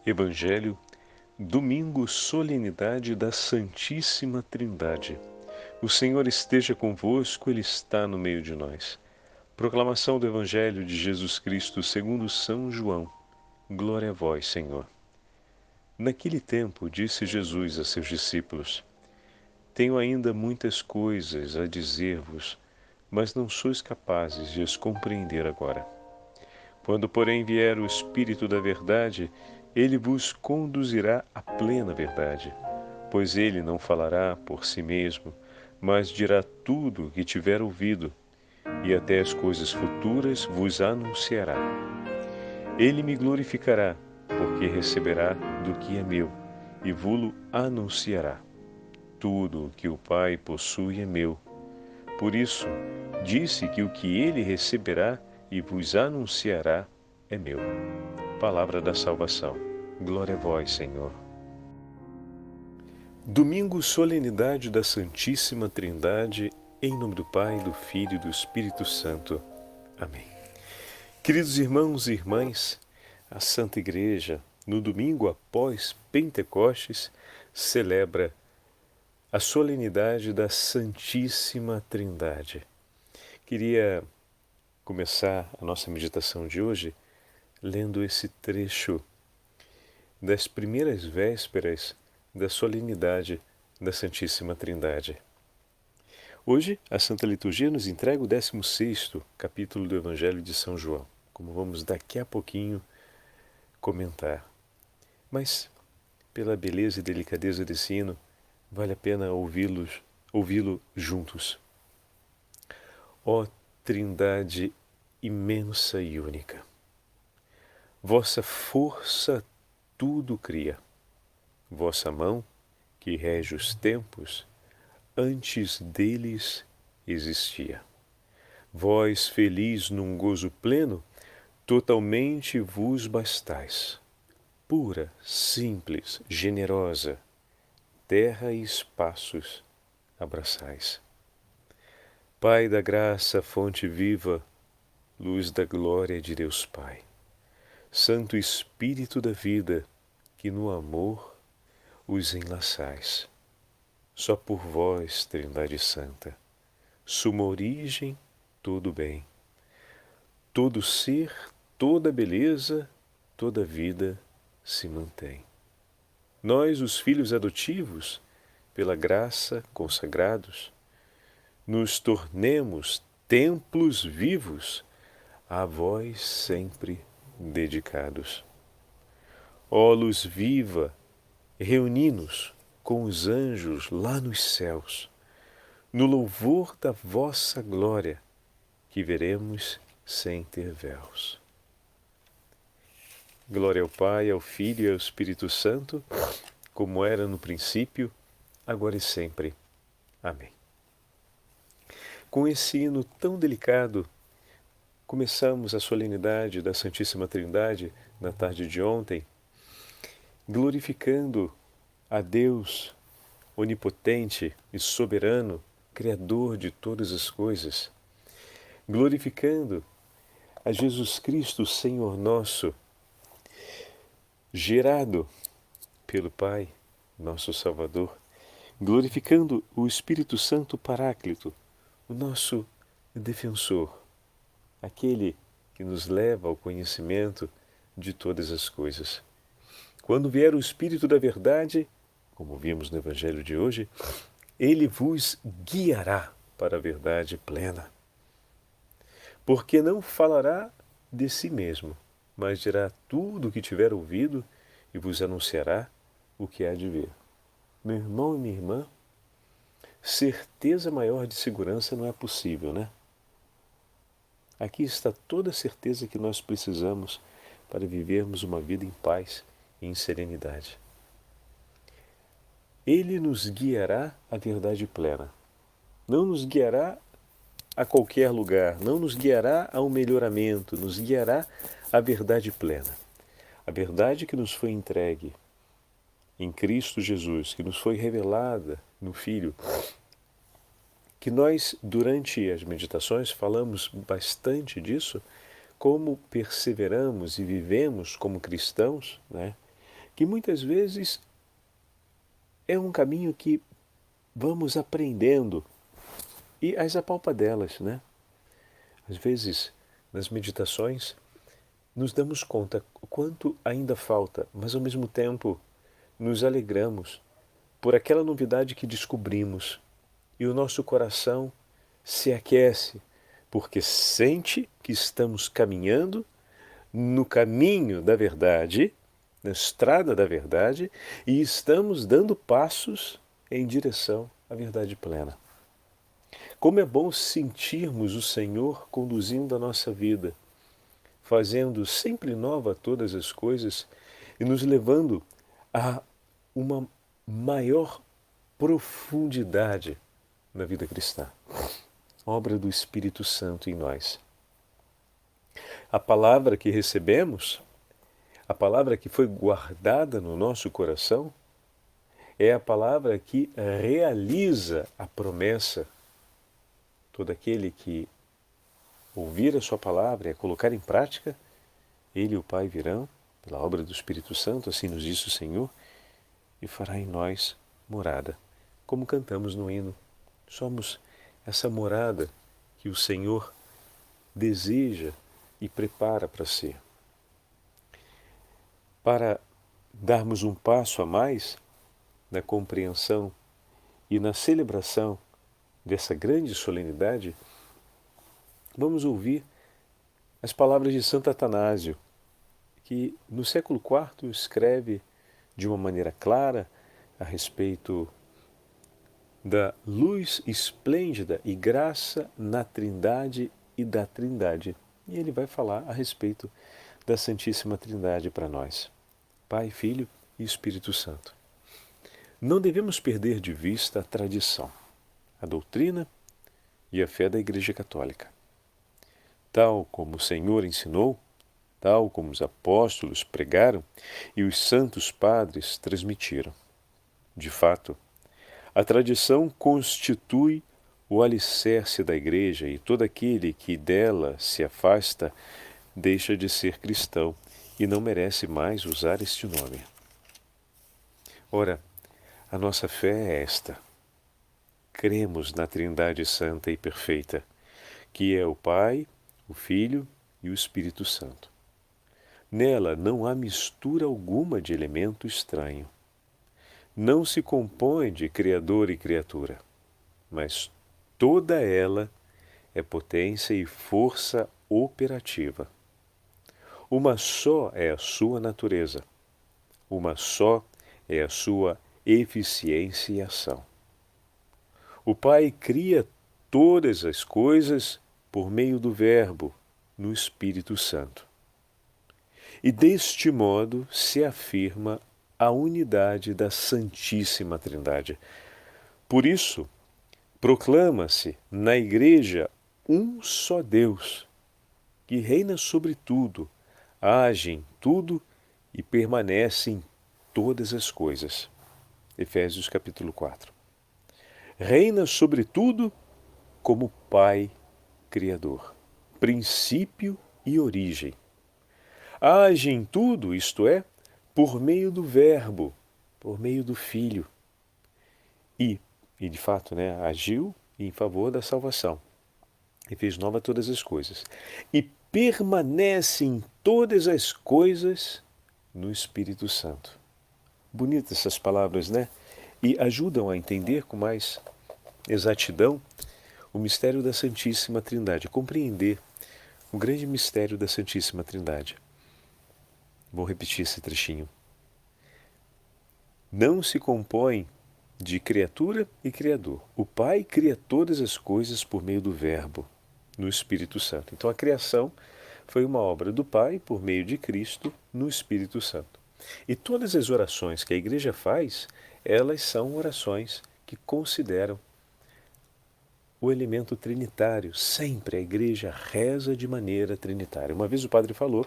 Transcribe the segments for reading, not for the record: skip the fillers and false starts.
Evangelho, domingo, solenidade da Santíssima Trindade. O Senhor esteja convosco, Ele está no meio de nós. Proclamação do Evangelho de Jesus Cristo segundo São João. Glória a vós, Senhor. Naquele tempo, disse Jesus a seus discípulos: Tenho ainda muitas coisas a dizer-vos, mas não sois capazes de as compreender agora. Quando, porém, vier o Espírito da Verdade, ele vos conduzirá à plena verdade, pois ele não falará por si mesmo, mas dirá tudo o que tiver ouvido, e até as coisas futuras vos anunciará. Ele me glorificará, porque receberá do que é meu, e vô-lo anunciará. Tudo o que o Pai possui é meu. Por isso, disse que o que ele receberá e vos anunciará é meu. Palavra da salvação. Glória a vós, Senhor. Domingo, solenidade da Santíssima Trindade, em nome do Pai, do Filho e do Espírito Santo. Amém. Queridos irmãos e irmãs, a Santa Igreja, no domingo após Pentecostes, celebra a solenidade da Santíssima Trindade. Queria começar a nossa meditação de hoje lendo esse trecho das primeiras vésperas da solenidade da Santíssima Trindade. Hoje, a Santa Liturgia nos entrega o 16º capítulo do Evangelho de São João, como vamos daqui a pouquinho comentar. Mas, pela beleza e delicadeza desse hino, vale a pena ouvi-lo juntos. Ó Trindade imensa e única, vossa força tudo cria, vossa mão, que rege os tempos, antes deles existia. Vós, feliz num gozo pleno, totalmente vos bastais. Pura, simples, generosa, terra e espaços abraçais. Pai da graça, fonte viva, luz da glória de Deus Pai. Santo Espírito da vida, que no amor os enlaçais. Só por vós, Trindade Santa, suma origem, todo bem, todo ser, toda beleza, toda vida se mantém. Nós, os filhos adotivos, pela graça consagrados, nos tornemos templos vivos, a vós sempre dedicados. Ó luz viva, reuni-nos com os anjos lá nos céus, no louvor da vossa glória, que veremos sem ter véus. Glória ao Pai, ao Filho e ao Espírito Santo, como era no princípio, agora e sempre. Amém. Com esse hino tão delicado, começamos a solenidade da Santíssima Trindade na tarde de ontem, glorificando a Deus onipotente e soberano, Criador de todas as coisas, glorificando a Jesus Cristo, Senhor nosso, gerado pelo Pai, nosso Salvador, glorificando o Espírito Santo Paráclito, o nosso defensor, aquele que nos leva ao conhecimento de todas as coisas. Quando vier o Espírito da Verdade, como vimos no Evangelho de hoje, ele vos guiará para a verdade plena. Porque não falará de si mesmo, mas dirá tudo o que tiver ouvido e vos anunciará o que há de vir. Meu irmão e minha irmã, certeza maior de segurança não é possível, né? Aqui está toda a certeza que nós precisamos para vivermos uma vida em paz e em serenidade. Ele nos guiará à verdade plena. Não nos guiará a qualquer lugar, não nos guiará a um melhoramento, nos guiará à verdade plena. A verdade que nos foi entregue em Cristo Jesus, que nos foi revelada no Filho, que nós, durante as meditações, falamos bastante disso, como perseveramos e vivemos como cristãos, né? que muitas vezes é um caminho que vamos aprendendo e as apalpadelas, né? Às vezes, nas meditações, nos damos conta o quanto ainda falta, mas ao mesmo tempo nos alegramos por aquela novidade que descobrimos e o nosso coração se aquece porque sente que estamos caminhando no caminho da verdade, na estrada da verdade, e estamos dando passos em direção à verdade plena. Como é bom sentirmos o Senhor conduzindo a nossa vida, fazendo sempre nova todas as coisas e nos levando a uma maior profundidade na vida cristã. Obra do Espírito Santo em nós. A palavra que recebemos, a palavra que foi guardada no nosso coração, é a palavra que realiza a promessa. Todo aquele que ouvir a sua palavra e a colocar em prática, ele e o Pai virão, pela obra do Espírito Santo, assim nos disse o Senhor, e fará em nós morada. Como cantamos no hino, somos essa morada que o Senhor deseja e prepara para ser. Para darmos um passo a mais na compreensão e na celebração dessa grande solenidade, vamos ouvir as palavras de Santo Atanásio, que no século IV escreve de uma maneira clara a respeito da luz esplêndida e graça na Trindade e da Trindade. E ele vai falar a respeito da Santíssima Trindade para nós, Pai, Filho e Espírito Santo. Não devemos perder de vista a tradição, a doutrina e a fé da Igreja Católica. Tal como o Senhor ensinou, tal como os apóstolos pregaram e os santos padres transmitiram. De fato, a tradição constitui o alicerce da Igreja e todo aquele que dela se afasta deixa de ser cristão e não merece mais usar este nome. Ora, a nossa fé é esta. Cremos na Trindade Santa e Perfeita, que é o Pai, o Filho e o Espírito Santo. Nela não há mistura alguma de elemento estranho. Não se compõe de Criador e criatura, mas toda ela é potência e força operativa. Uma só é a sua natureza, uma só é a sua eficiência e ação. O Pai cria todas as coisas por meio do Verbo, no Espírito Santo. E deste modo se afirma a unidade da Santíssima Trindade. Por isso, proclama-se na Igreja um só Deus, que reina sobre tudo, age em tudo e permanece em todas as coisas. Efésios capítulo 4. Reina sobre tudo como Pai Criador, princípio e origem. Age em tudo, isto é, por meio do Verbo, por meio do Filho. E de fato, agiu em favor da salvação e fez nova todas as coisas. E permanece em todas as coisas no Espírito Santo. Bonitas essas palavras, né? E ajudam a entender com mais exatidão o mistério da Santíssima Trindade, compreender o grande mistério da Santíssima Trindade. Vou repetir esse trechinho. Não se compõe de criatura e criador. O Pai cria todas as coisas por meio do Verbo, no Espírito Santo. Então a criação foi uma obra do Pai por meio de Cristo no Espírito Santo. E todas as orações que a Igreja faz, elas são orações que consideram o elemento trinitário. Sempre a Igreja reza de maneira trinitária. Uma vez o padre falou,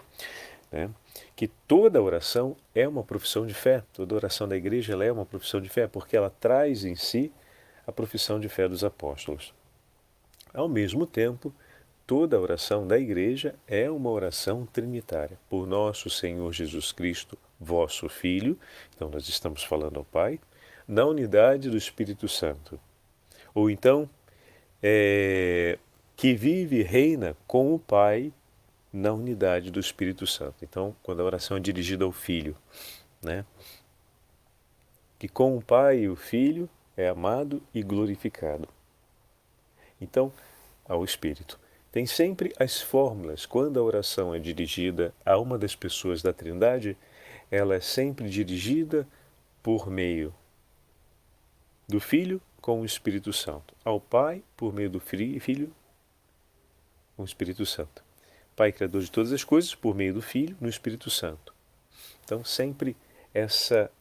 que toda oração é uma profissão de fé, toda oração da Igreja ela é uma profissão de fé, porque ela traz em si a profissão de fé dos apóstolos. Ao mesmo tempo, toda oração da Igreja é uma oração trinitária. Por nosso Senhor Jesus Cristo, vosso Filho, então nós estamos falando ao Pai, na unidade do Espírito Santo. Ou então, que vive e reina com o Pai na unidade do Espírito Santo. Então, quando a oração é dirigida ao Filho, né? Que com o Pai e o Filho é amado e glorificado. Então, ao Espírito. Tem sempre as fórmulas. Quando a oração é dirigida a uma das pessoas da Trindade, ela é sempre dirigida por meio do Filho com o Espírito Santo. Ao Pai, por meio do Filho com o Espírito Santo. Pai Criador de todas as coisas, por meio do Filho, no Espírito Santo. Então, sempre essa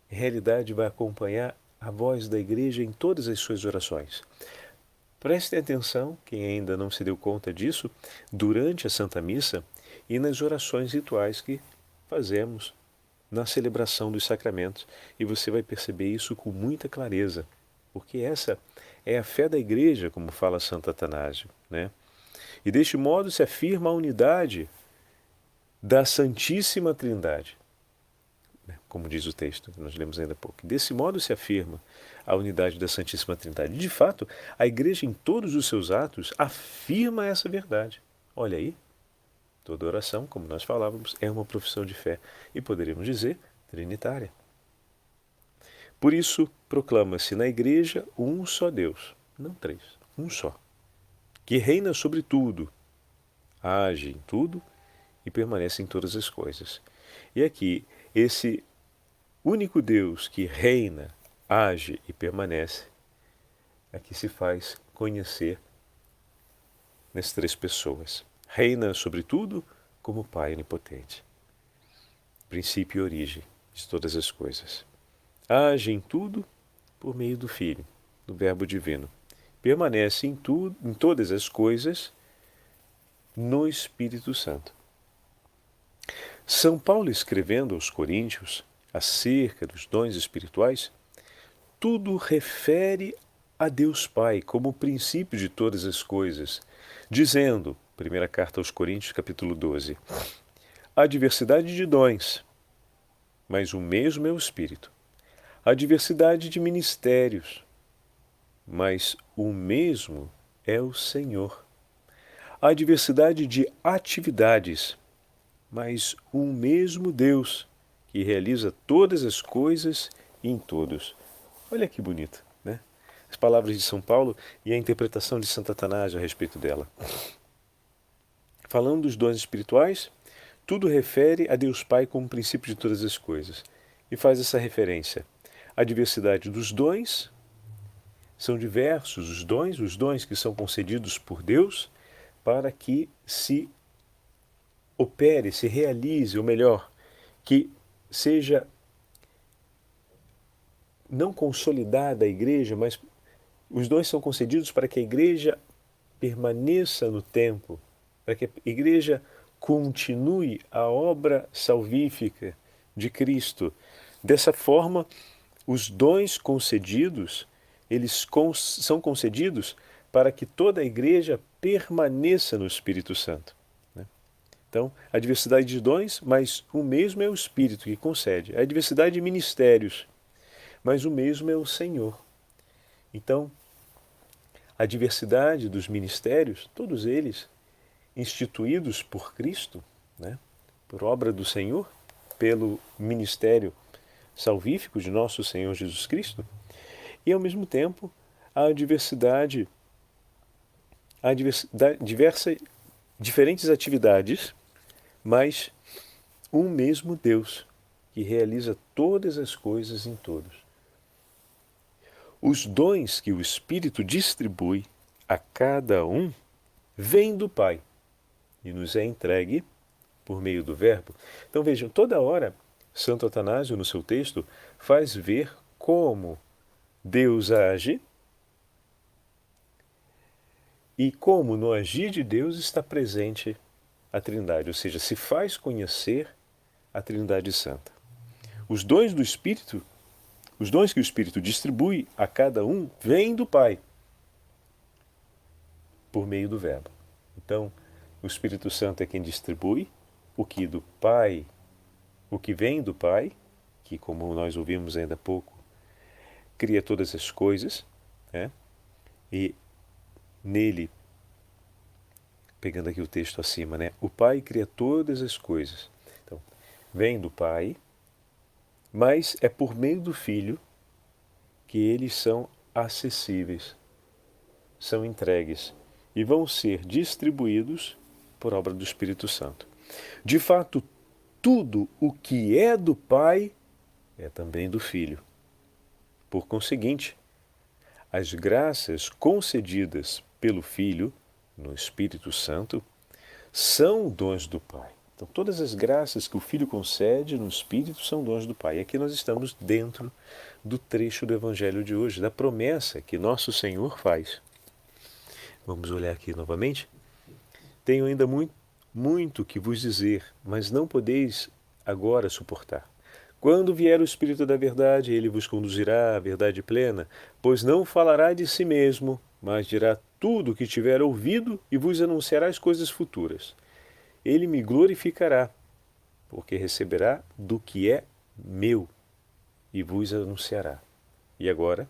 realidade vai acompanhar a voz da Igreja em todas as suas orações. Prestem atenção, quem ainda não se deu conta disso, durante a Santa Missa e nas orações rituais que fazemos na celebração dos sacramentos. E você vai perceber isso com muita clareza, porque essa é a fé da Igreja, como fala Santo Atanásio, né? E deste modo se afirma a unidade da Santíssima Trindade, como diz o texto, que nós lemos ainda há pouco. Desse modo se afirma a unidade da Santíssima Trindade. De fato, a Igreja em todos os seus atos afirma essa verdade. Olha aí, toda oração, como nós falávamos, é uma profissão de fé e poderíamos dizer trinitária. Por isso, proclama-se na Igreja um só Deus, não três, um só, que reina sobre tudo, age em tudo e permanece em todas as coisas. E aqui, esse único Deus que reina, age e permanece, aqui se faz conhecer nas três pessoas. Reina sobre tudo como Pai onipotente, princípio e origem de todas as coisas. Age em tudo por meio do Filho, do Verbo Divino. Permanece em tudo, em todas as coisas, no Espírito Santo. São Paulo, escrevendo aos Coríntios acerca dos dons espirituais, tudo refere a Deus Pai como princípio de todas as coisas, dizendo, primeira carta aos Coríntios, capítulo 12, há diversidade de dons, mas o mesmo é o Espírito. Há diversidade de ministérios, mas o mesmo é o Senhor. Há diversidade de atividades, mas o mesmo Deus que realiza todas as coisas em todos. Olha que bonito, né? As palavras de São Paulo e a interpretação de Santo Atanásio a respeito dela. Falando dos dons espirituais, tudo refere a Deus Pai como princípio de todas as coisas. E faz essa referência. A diversidade dos dons, são diversos os dons que são concedidos por Deus para que se opere, se realize, ou melhor, que seja não consolidada a Igreja, mas os dons são concedidos para que a Igreja permaneça no tempo, para que a Igreja continue a obra salvífica de Cristo. Dessa forma, os dons concedidos, eles são concedidos para que toda a Igreja permaneça no Espírito Santo. Então, a diversidade de dons, mas o mesmo é o Espírito que concede. A diversidade de ministérios, mas o mesmo é o Senhor. Então, a diversidade dos ministérios, todos eles instituídos por Cristo, né, por obra do Senhor, pelo ministério salvífico de nosso Senhor Jesus Cristo, e ao mesmo tempo a diferentes atividades, mas um mesmo Deus que realiza todas as coisas em todos. Os dons que o Espírito distribui a cada um vêm do Pai e nos é entregue por meio do Verbo. Então vejam, toda hora Santo Atanásio, no seu texto, faz ver como Deus age e como no agir de Deus está presente a Trindade, ou seja, se faz conhecer a Trindade Santa. Os dons do Espírito, os dons que o Espírito distribui a cada um, vêm do Pai, por meio do Verbo. Então, o Espírito Santo é quem distribui o que do Pai o que vem do Pai, que, como nós ouvimos ainda há pouco, cria todas as coisas, né? E nele, pegando aqui o texto acima, né? O Pai cria todas as coisas. Então, vem do Pai, mas é por meio do Filho que eles são acessíveis, são entregues e vão ser distribuídos por obra do Espírito Santo. De fato, tudo o que é do Pai é também do Filho. Por conseguinte, as graças concedidas pelo Filho no Espírito Santo são dons do Pai. Então, todas as graças que o Filho concede no Espírito são dons do Pai. E aqui nós estamos dentro do trecho do Evangelho de hoje, da promessa que nosso Senhor faz. Vamos olhar aqui novamente. Tenho ainda muito que vos dizer, mas não podeis agora suportar. Quando vier o Espírito da verdade, ele vos conduzirá à verdade plena, pois não falará de si mesmo, mas dirá tudo o que tiver ouvido e vos anunciará as coisas futuras. Ele me glorificará, porque receberá do que é meu e vos anunciará. E agora,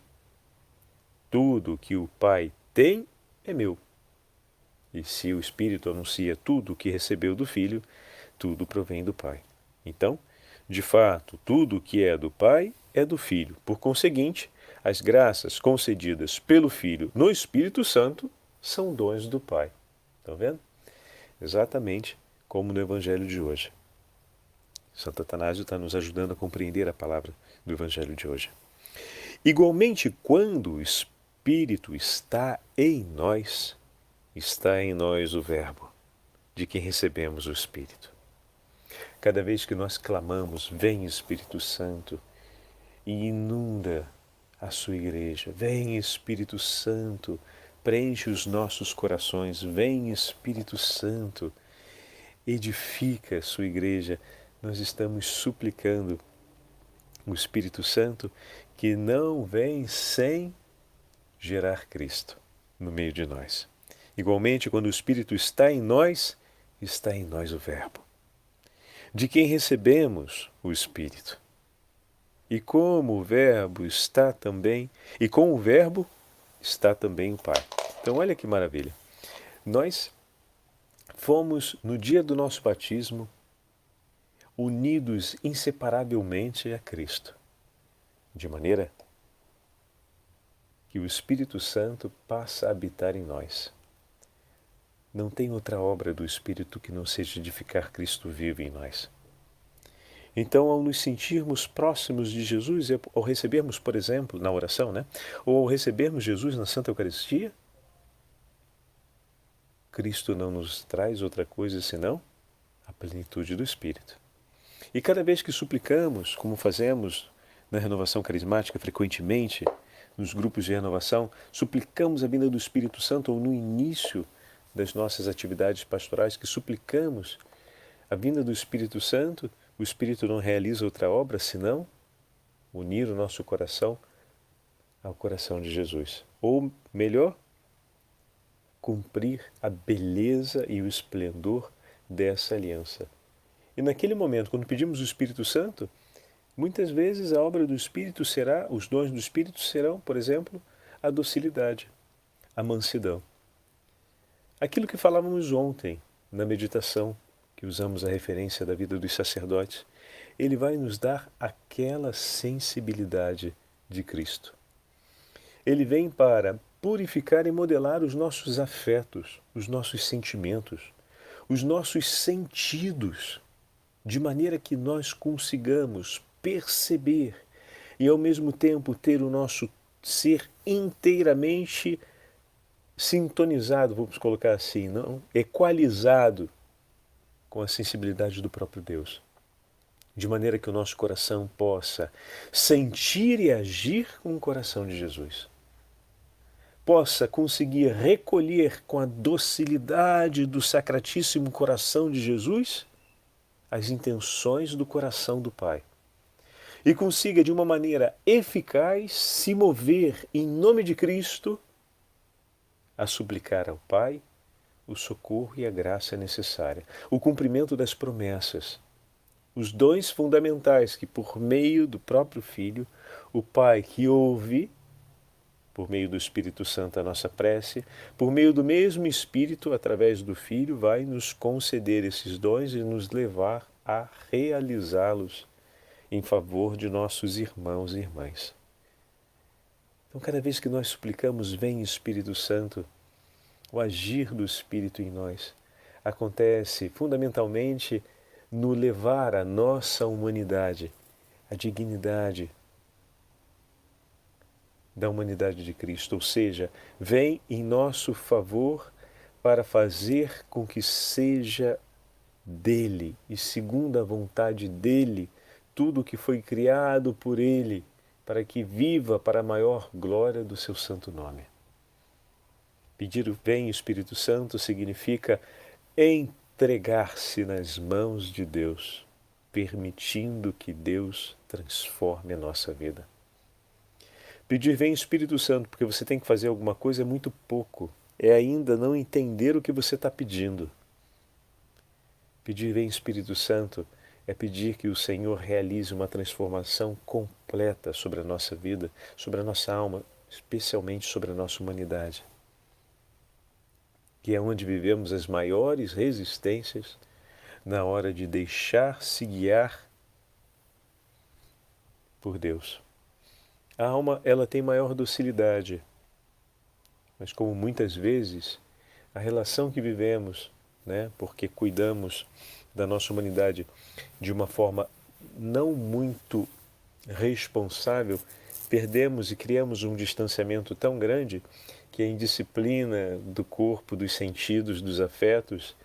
tudo que o Pai tem é meu. E se o Espírito anuncia tudo o que recebeu do Filho, tudo provém do Pai. Então, de fato, tudo o que é do Pai é do Filho. Por conseguinte, as graças concedidas pelo Filho no Espírito Santo são dons do Pai. Estão vendo? Exatamente como no Evangelho de hoje. Santo Atanásio está nos ajudando a compreender a palavra do Evangelho de hoje. Igualmente, quando o Espírito está em nós o Verbo, de quem recebemos o Espírito. Cada vez que nós clamamos, vem Espírito Santo e inunda a sua igreja. Vem Espírito Santo, preenche os nossos corações. Vem Espírito Santo, edifica a sua igreja. Nós estamos suplicando o Espírito Santo que não vem sem gerar Cristo no meio de nós. Igualmente, quando o Espírito está em nós o Verbo, de quem recebemos o Espírito. E como o Verbo está também, e com o Verbo está também o Pai. Então olha que maravilha. Nós fomos, no dia do nosso batismo, unidos inseparavelmente a Cristo, de maneira que o Espírito Santo passa a habitar em nós. Não tem outra obra do Espírito que não seja edificar Cristo vivo em nós. Então, ao nos sentirmos próximos de Jesus, ao recebermos, por exemplo, na oração, ou ao recebermos Jesus na Santa Eucaristia, Cristo não nos traz outra coisa senão a plenitude do Espírito. E cada vez que suplicamos, como fazemos na renovação carismática frequentemente, nos grupos de renovação, suplicamos a vinda do Espírito Santo, ou no início das nossas atividades pastorais, que suplicamos a vinda do Espírito Santo, o Espírito não realiza outra obra senão unir o nosso coração ao coração de Jesus. Ou, melhor, cumprir a beleza e o esplendor dessa aliança. E naquele momento, quando pedimos o Espírito Santo, muitas vezes a obra do Espírito será, os dons do Espírito serão, por exemplo, a docilidade, a mansidão. Aquilo que falávamos ontem na meditação, que usamos a referência da vida dos sacerdotes, ele vai nos dar aquela sensibilidade de Cristo. Ele vem para purificar e modelar os nossos afetos, os nossos sentimentos, os nossos sentidos, de maneira que nós consigamos perceber e ao mesmo tempo ter o nosso ser inteiramente sintonizado, vamos colocar assim, não? Equalizado com a sensibilidade do próprio Deus, de maneira que o nosso coração possa sentir e agir com o coração de Jesus, possa conseguir recolher com a docilidade do Sacratíssimo Coração de Jesus as intenções do coração do Pai e consiga de uma maneira eficaz se mover em nome de Cristo a suplicar ao Pai o socorro e a graça necessária, o cumprimento das promessas os dons fundamentais que, por meio do próprio Filho, o Pai que ouve, por meio do Espírito Santo, a nossa prece, por meio do mesmo Espírito, através do Filho, vai nos conceder esses dons e nos levar a realizá-los em favor de nossos irmãos e irmãs. Então, cada vez que nós suplicamos, vem Espírito Santo, o agir do Espírito em nós acontece fundamentalmente no levar a nossa humanidade, a dignidade da humanidade de Cristo, ou seja, vem em nosso favor para fazer com que seja dele e segundo a vontade dele tudo o que foi criado por ele, para que viva para a maior glória do seu santo nome. Pedir o vem Espírito Santo significa entregar-se nas mãos de Deus, permitindo que Deus transforme a nossa vida. Pedir vem Espírito Santo, porque você tem que fazer alguma coisa é muito pouco, é ainda não entender o que você está pedindo. Pedir vem Espírito Santo é pedir que o Senhor realize uma transformação completa sobre a nossa vida, sobre a nossa alma, especialmente sobre a nossa humanidade, que é onde vivemos as maiores resistências na hora de deixar-se guiar por Deus. A alma, ela tem maior docilidade, mas como muitas vezes a relação que vivemos, porque cuidamos da nossa humanidade de uma forma não muito responsável, perdemos e criamos um distanciamento tão grande que a indisciplina do corpo, dos sentidos, dos afetos,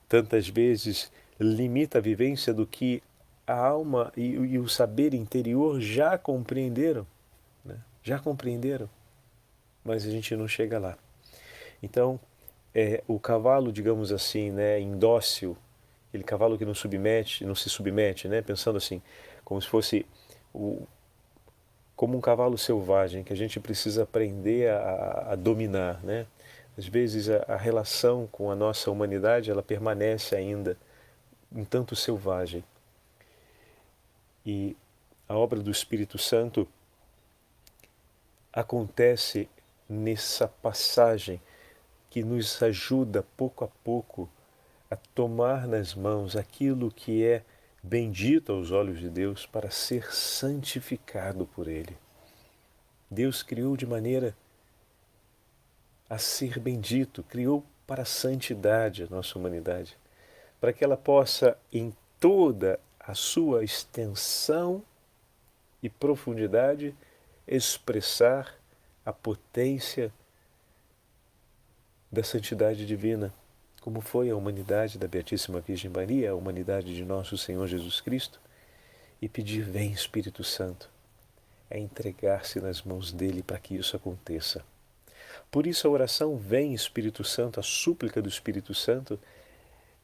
tantas vezes limita a vivência do que a alma e o saber interior já compreenderam. Já compreenderam, mas a gente não chega lá. Então, o cavalo, digamos assim, indócil, aquele cavalo que não se submete, pensando assim, como se fosse como um cavalo selvagem que a gente precisa aprender a dominar, Às vezes a relação com a nossa humanidade, ela permanece ainda um tanto selvagem. E a obra do Espírito Santo acontece nessa passagem que nos ajuda pouco a pouco a tomar nas mãos aquilo que é bendito aos olhos de Deus para ser santificado por Ele. Deus criou de maneira a ser bendito, criou para a santidade a nossa humanidade, para que ela possa, em toda a sua extensão e profundidade, expressar a potência da santidade divina, como foi a humanidade da Beatíssima Virgem Maria, a humanidade de nosso Senhor Jesus Cristo, e pedir vem Espírito Santo, é entregar-se nas mãos dele para que isso aconteça. Por isso a oração vem Espírito Santo, a súplica do Espírito Santo,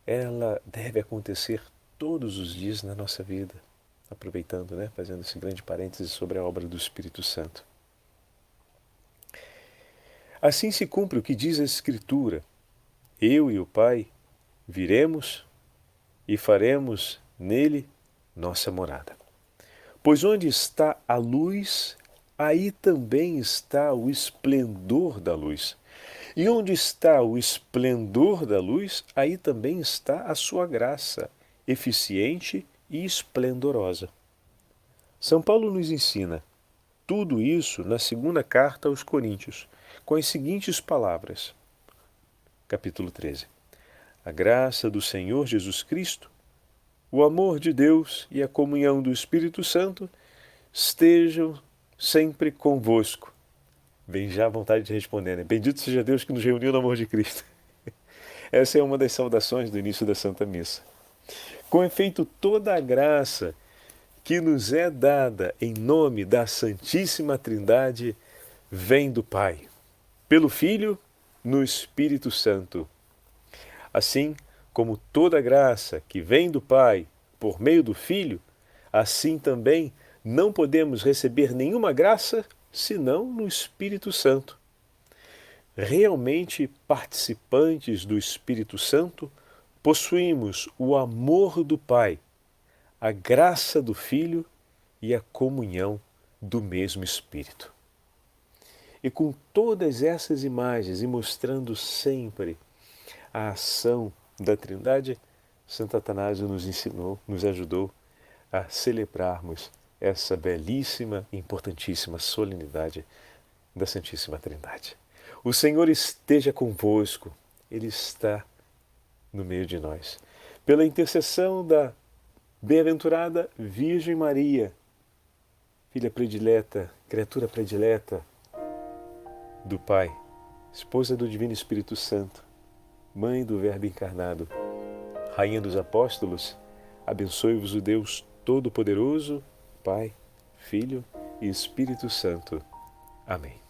ela deve acontecer todos os dias na nossa vida. Aproveitando, fazendo esse grande parêntese sobre a obra do Espírito Santo. Assim se cumpre o que diz a Escritura: eu e o Pai viremos e faremos nele nossa morada. Pois onde está a luz, aí também está o esplendor da luz. E onde está o esplendor da luz, aí também está a sua graça, eficiente e esplendorosa. São Paulo nos ensina tudo isso na segunda carta aos Coríntios, com as seguintes palavras. Capítulo 13. A graça do Senhor Jesus Cristo, o amor de Deus e a comunhão do Espírito Santo estejam sempre convosco. Vem já a vontade de responder, Bendito seja Deus que nos reuniu no amor de Cristo. Essa é uma das saudações do início da Santa Missa. Com efeito, toda a graça que nos é dada em nome da Santíssima Trindade vem do Pai, pelo Filho, no Espírito Santo. Assim como toda graça que vem do Pai por meio do Filho, assim também não podemos receber nenhuma graça senão no Espírito Santo. Realmente participantes do Espírito Santo, possuímos o amor do Pai, a graça do Filho e a comunhão do mesmo Espírito. E com todas essas imagens e mostrando sempre a ação da Trindade, Santo Atanásio nos ensinou, nos ajudou a celebrarmos essa belíssima e importantíssima solenidade da Santíssima Trindade. O Senhor esteja convosco, Ele está no meio de nós. Pela intercessão da bem-aventurada Virgem Maria, filha predileta, criatura predileta do Pai, esposa do Divino Espírito Santo, mãe do Verbo encarnado, Rainha dos Apóstolos, abençoe-vos o Deus Todo-Poderoso, Pai, Filho e Espírito Santo. Amém.